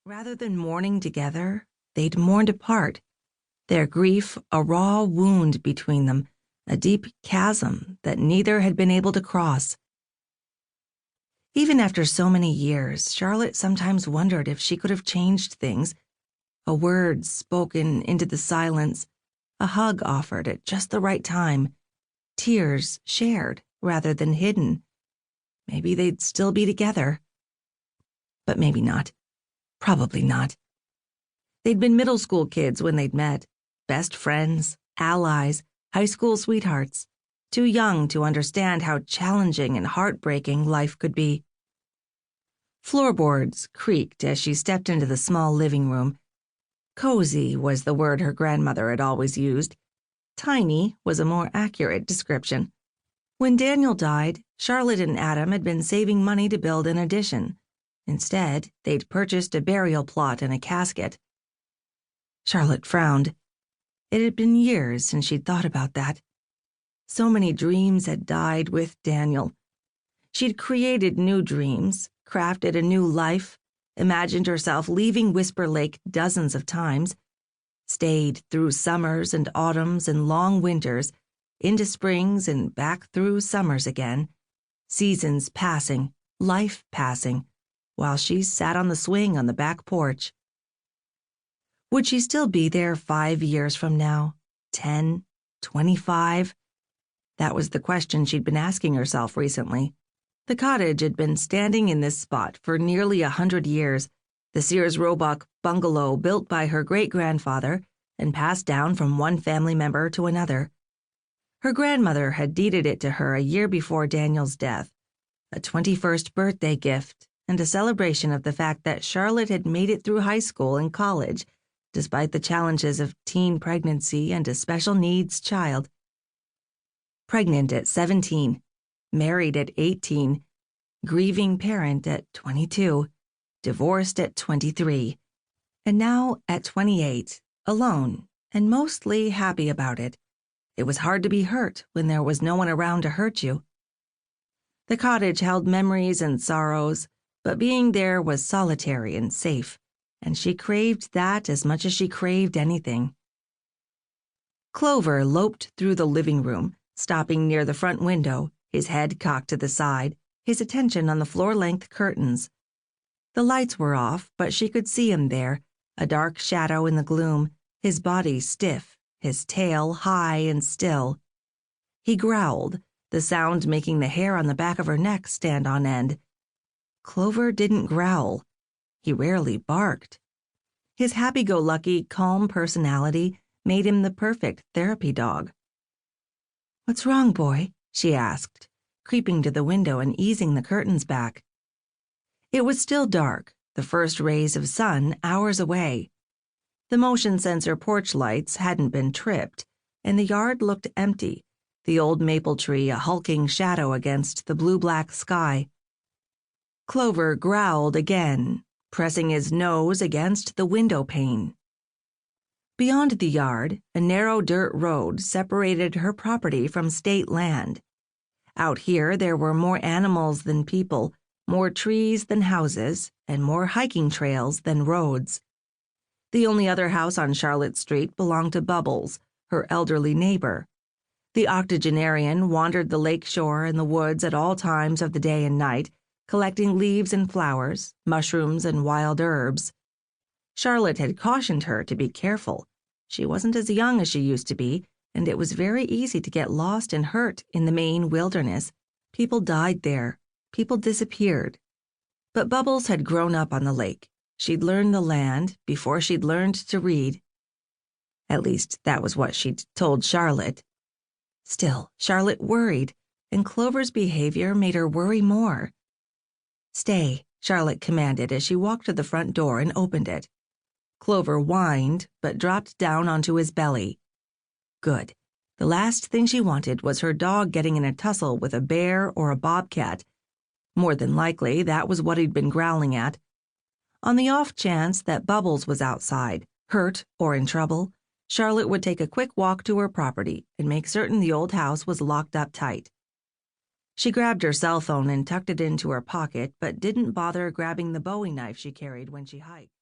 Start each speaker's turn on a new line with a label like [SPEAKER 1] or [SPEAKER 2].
[SPEAKER 1] Rather than mourning together, they'd mourned apart, their grief a raw wound between them, a deep chasm that neither had been able to cross. Even after so many years, Charlotte sometimes wondered if she could have changed things. A word spoken into the silence, a hug offered at just the right time, tears shared rather than hidden. Maybe they'd still be together. But maybe not. Probably not. They'd been middle school kids when they'd met, best friends, allies, high school sweethearts, too young to understand how challenging and heartbreaking life could be. Floorboards creaked as she stepped into the small living room. Cozy was the word her grandmother had always used. Tiny was a more accurate description. When Daniel died, Charlotte and Adam had been saving money to build an addition. Instead, they'd purchased a burial plot and a casket. Charlotte frowned. It had been years since she'd thought about that. So many dreams had died with Daniel. She'd created new dreams, crafted a new life, imagined herself leaving Whisper Lake dozens of times, stayed through summers and autumns and long winters, into springs and back through summers again, seasons passing, life passing, while she sat on the swing on the back porch. Would she still be there 5 years from now? 10? 25? That was the question she'd been asking herself recently. The cottage had been standing in this spot for nearly 100 years, the Sears Roebuck bungalow built by her great-grandfather and passed down from one family member to another. Her grandmother had deeded it to her a year before Daniel's death, a 21st birthday gift and a celebration of the fact that Charlotte had made it through high school and college, despite the challenges of teen pregnancy and a special needs child. Pregnant at 17, married at 18, grieving parent at 22, divorced at 23, and now at 28, alone and mostly happy about it. It was hard to be hurt when there was no one around to hurt you. The cottage held memories and sorrows, but being there was solitary and safe, and she craved that as much as she craved anything. Clover loped through the living room, stopping near the front window, his head cocked to the side, his attention on the floor-length curtains. The lights were off, but she could see him there, a dark shadow in the gloom, his body stiff, his tail high and still. He growled, the sound making the hair on the back of her neck stand on end. Clover didn't growl. He rarely barked. His happy-go-lucky, calm personality made him the perfect therapy dog. "What's wrong, boy?" she asked, creeping to the window and easing the curtains back. It was still dark, the first rays of sun hours away. The motion sensor porch lights hadn't been tripped, and the yard looked empty, the old maple tree a hulking shadow against the blue-black sky. Clover growled again, pressing his nose against the window pane. Beyond the yard, a narrow dirt road separated her property from state land. Out here, there were more animals than people, more trees than houses, and more hiking trails than roads. The only other house on Charlotte Street belonged to Bubbles, her elderly neighbor. The octogenarian wandered the lake shore and the woods at all times of the day and night, collecting leaves and flowers, mushrooms and wild herbs. Charlotte had cautioned her to be careful. She wasn't as young as she used to be, and it was very easy to get lost and hurt in the Maine wilderness. People died there. People disappeared. But Bubbles had grown up on the lake. She'd learned the land before she'd learned to read. At least, that was what she'd told Charlotte. Still, Charlotte worried, and Clover's behavior made her worry more. "Stay," Charlotte commanded as she walked to the front door and opened it. Clover whined, but dropped down onto his belly. Good. The last thing she wanted was her dog getting in a tussle with a bear or a bobcat. More than likely, that was what he'd been growling at. On the off chance that Bubbles was outside, hurt or in trouble, Charlotte would take a quick walk to her property and make certain the old house was locked up tight. She grabbed her cell phone and tucked it into her pocket, but didn't bother grabbing the Bowie knife she carried when she hiked.